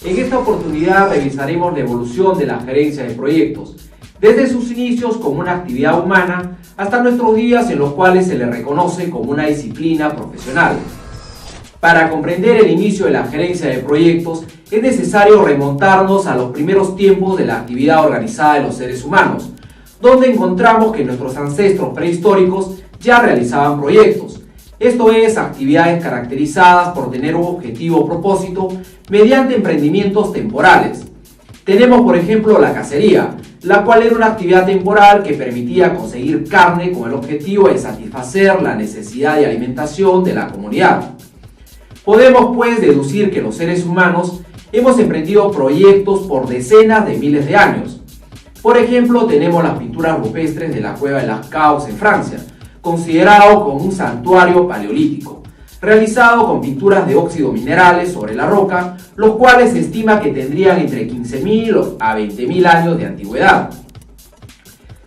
En esta oportunidad revisaremos la evolución de la gerencia de proyectos, desde sus inicios como una actividad humana hasta nuestros días en los cuales se le reconoce como una disciplina profesional. Para comprender el inicio de la gerencia de proyectos es necesario remontarnos a los primeros tiempos de la actividad organizada de los seres humanos, donde encontramos que nuestros ancestros prehistóricos ya realizaban proyectos. Esto es, actividades caracterizadas por tener un objetivo o propósito mediante emprendimientos temporales. Tenemos, por ejemplo, la cacería, la cual era una actividad temporal que permitía conseguir carne con el objetivo de satisfacer la necesidad de alimentación de la comunidad. Podemos, pues, deducir que los seres humanos hemos emprendido proyectos por decenas de miles de años. Por ejemplo, tenemos las pinturas rupestres de la cueva de Lascaux en Francia, considerado como un santuario paleolítico, realizado con pinturas de óxido minerales sobre la roca, los cuales se estima que tendrían entre 15.000 a 20.000 años de antigüedad.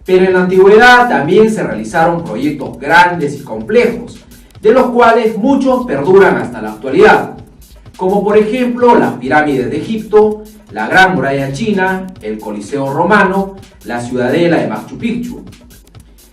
Pero en la antigüedad también se realizaron proyectos grandes y complejos, de los cuales muchos perduran hasta la actualidad, como por ejemplo las pirámides de Egipto, la Gran Muralla China, el Coliseo Romano, la ciudadela de Machu Picchu,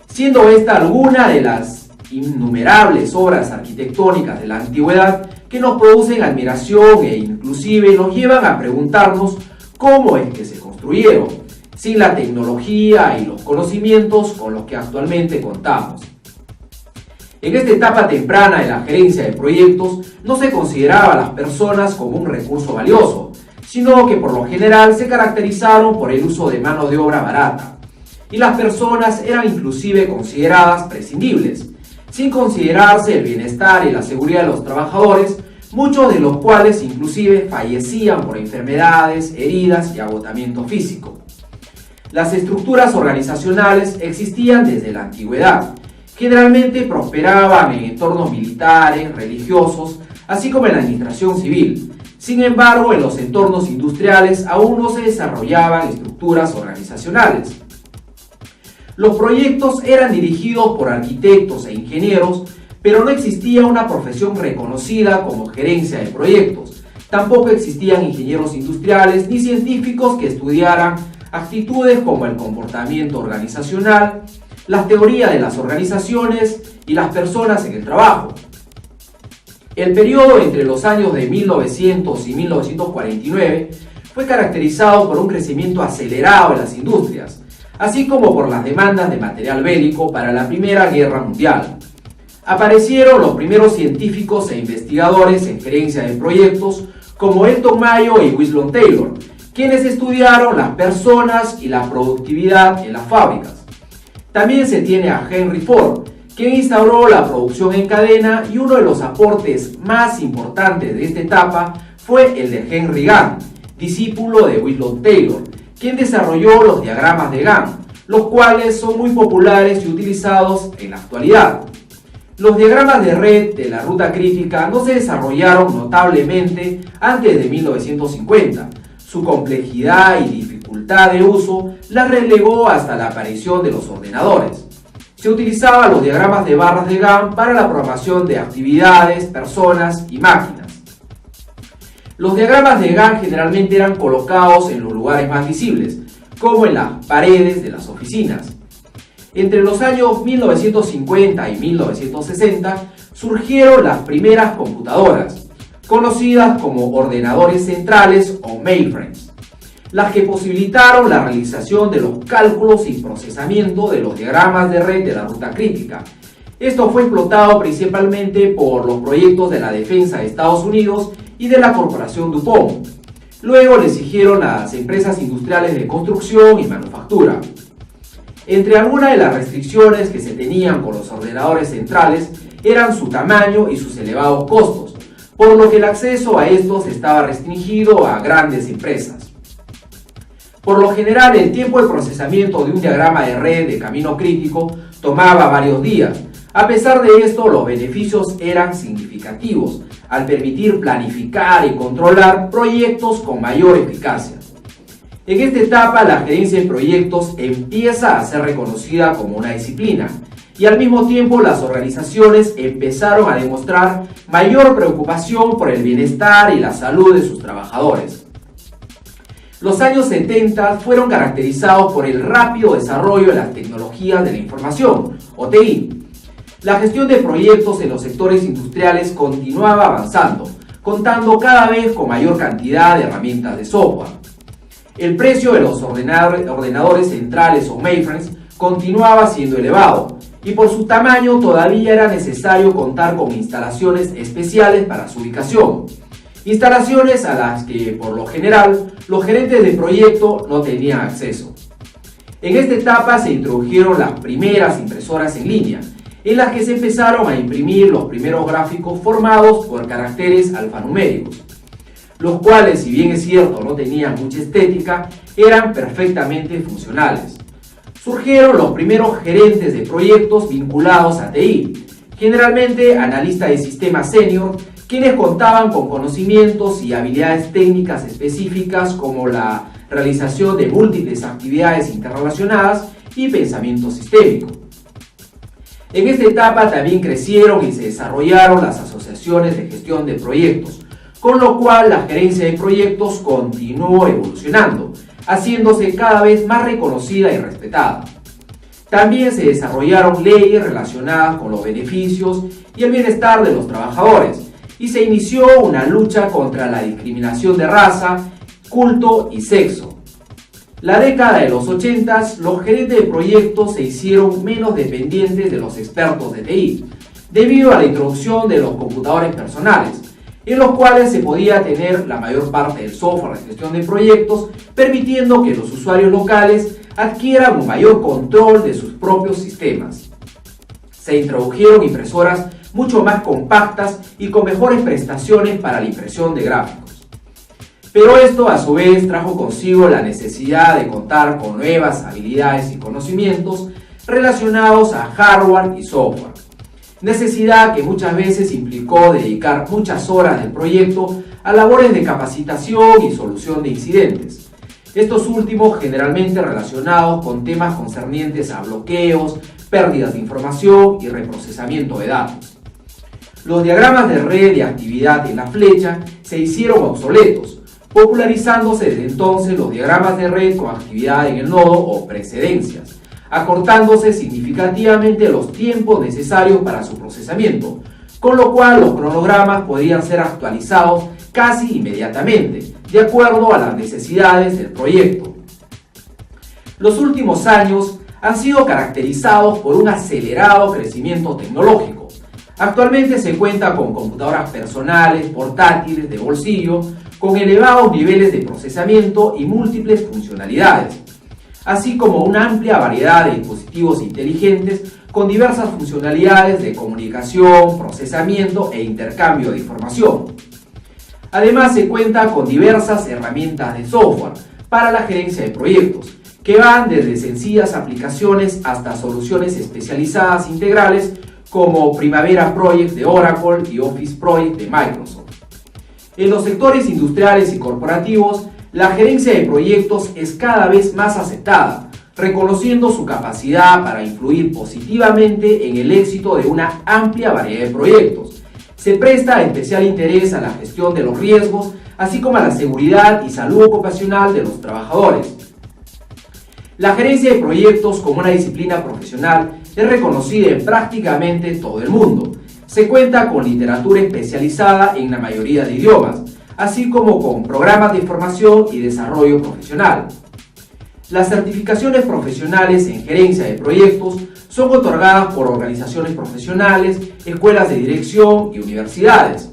siendo esta alguna de las innumerables obras arquitectónicas de la antigüedad que nos producen admiración e inclusive nos llevan a preguntarnos cómo es que se construyeron, sin la tecnología y los conocimientos con los que actualmente contamos. En esta etapa temprana de la gerencia de proyectos no se consideraba a las personas como un recurso valioso, sino que por lo general se caracterizaron por el uso de mano de obra barata, y las personas eran inclusive consideradas prescindibles, sin considerarse el bienestar y la seguridad de los trabajadores, muchos de los cuales inclusive fallecían por enfermedades, heridas y agotamiento físico. Las estructuras organizacionales existían desde la antigüedad. Generalmente prosperaban en entornos militares, religiosos, así como en la administración civil. Sin embargo, en los entornos industriales aún no se desarrollaban estructuras organizacionales. Los proyectos eran dirigidos por arquitectos e ingenieros, pero no existía una profesión reconocida como gerencia de proyectos. Tampoco existían ingenieros industriales ni científicos que estudiaran actitudes como el comportamiento organizacional, las teorías de las organizaciones y las personas en el trabajo. El periodo entre los años de 1900 y 1949 fue caracterizado por un crecimiento acelerado de las industrias, así como por las demandas de material bélico para la Primera Guerra Mundial. Aparecieron los primeros científicos e investigadores en gerencia de proyectos como Elton Mayo y Winslow Taylor, quienes estudiaron las personas y la productividad en las fábricas. También se tiene a Henry Ford, quien instauró la producción en cadena, y uno de los aportes más importantes de esta etapa fue el de Henry Gantt, discípulo de Winslow Taylor, quien desarrolló los diagramas de Gantt, los cuales son muy populares y utilizados en la actualidad. Los diagramas de red de la ruta crítica no se desarrollaron notablemente antes de 1950. Su complejidad y dificultad de uso la relegó hasta la aparición de los ordenadores. Se utilizaban los diagramas de barras de Gantt para la programación de actividades, personas y máquinas. Los diagramas de Gantt generalmente eran colocados en los lugares más visibles, como en las paredes de las oficinas. Entre los años 1950 y 1960 surgieron las primeras computadoras, conocidas como ordenadores centrales o mainframes, las que posibilitaron la realización de los cálculos y procesamiento de los diagramas de red de la ruta crítica. Esto fue explotado principalmente por los proyectos de la defensa de Estados Unidos y de la corporación DuPont. Luego le siguieron las empresas industriales de construcción y manufactura. Entre algunas de las restricciones que se tenían con los ordenadores centrales eran su tamaño y sus elevados costos, por lo que el acceso a estos estaba restringido a grandes empresas. Por lo general, el tiempo de procesamiento de un diagrama de red de camino crítico tomaba varios días. A pesar de esto, los beneficios eran significativos, al permitir planificar y controlar proyectos con mayor eficacia. En esta etapa, la gerencia de proyectos empieza a ser reconocida como una disciplina, y al mismo tiempo las organizaciones empezaron a demostrar mayor preocupación por el bienestar y la salud de sus trabajadores. Los años 70 fueron caracterizados por el rápido desarrollo de las tecnologías de la información, o TI. La gestión de proyectos en los sectores industriales continuaba avanzando, contando cada vez con mayor cantidad de herramientas de software. El precio de los ordenadores centrales o mainframes continuaba siendo elevado, y por su tamaño todavía era necesario contar con instalaciones especiales para su ubicación. Instalaciones a las que, por lo general, los gerentes de proyecto no tenían acceso. En esta etapa se introdujeron las primeras impresoras en línea, en las que se empezaron a imprimir los primeros gráficos formados por caracteres alfanuméricos, los cuales, si bien es cierto no tenían mucha estética, eran perfectamente funcionales. Surgieron los primeros gerentes de proyectos vinculados a TI, generalmente analistas de sistemas senior, quienes contaban con conocimientos y habilidades técnicas específicas como la realización de múltiples actividades interrelacionadas y pensamiento sistémico. En esta etapa también crecieron y se desarrollaron las asociaciones de gestión de proyectos, con lo cual la gerencia de proyectos continuó evolucionando, haciéndose cada vez más reconocida y respetada. También se desarrollaron leyes relacionadas con los beneficios y el bienestar de los trabajadores, y se inició una lucha contra la discriminación de raza, culto y sexo. La década de los 80, los gerentes de proyectos se hicieron menos dependientes de los expertos de TI, debido a la introducción de los computadores personales, en los cuales se podía tener la mayor parte del software de gestión de proyectos, permitiendo que los usuarios locales adquieran un mayor control de sus propios sistemas. Se introdujeron impresoras mucho más compactas y con mejores prestaciones para la impresión de gráficos. Pero esto a su vez trajo consigo la necesidad de contar con nuevas habilidades y conocimientos relacionados a hardware y software. Necesidad que muchas veces implicó dedicar muchas horas del proyecto a labores de capacitación y solución de incidentes. Estos últimos generalmente relacionados con temas concernientes a bloqueos, pérdidas de información y reprocesamiento de datos. Los diagramas de red y actividad en la flecha se hicieron obsoletos, popularizándose desde entonces los diagramas de red con actividad en el nodo o precedencias, acortándose significativamente los tiempos necesarios para su procesamiento, con lo cual los cronogramas podrían ser actualizados casi inmediatamente, de acuerdo a las necesidades del proyecto. Los últimos años han sido caracterizados por un acelerado crecimiento tecnológico. Actualmente se cuenta con computadoras personales, portátiles, de bolsillo, con elevados niveles de procesamiento y múltiples funcionalidades, así como una amplia variedad de dispositivos inteligentes con diversas funcionalidades de comunicación, procesamiento e intercambio de información. Además, se cuenta con diversas herramientas de software para la gerencia de proyectos, que van desde sencillas aplicaciones hasta soluciones especializadas integrales como Primavera Project de Oracle y Office Project de Microsoft. En los sectores industriales y corporativos, la gerencia de proyectos es cada vez más aceptada, reconociendo su capacidad para influir positivamente en el éxito de una amplia variedad de proyectos. Se presta especial interés a la gestión de los riesgos, así como a la seguridad y salud ocupacional de los trabajadores. La gerencia de proyectos como una disciplina profesional es reconocida en prácticamente todo el mundo. Se cuenta con literatura especializada en la mayoría de idiomas, así como con programas de formación y desarrollo profesional. Las certificaciones profesionales en gerencia de proyectos son otorgadas por organizaciones profesionales, escuelas de dirección y universidades.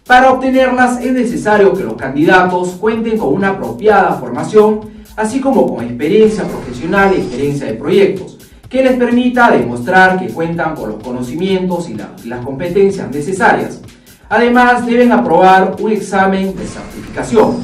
Para obtenerlas es necesario que los candidatos cuenten con una apropiada formación, así como con experiencia profesional en gerencia de proyectos, que les permita demostrar que cuentan con los conocimientos y las competencias necesarias. Además, deben aprobar un examen de certificación.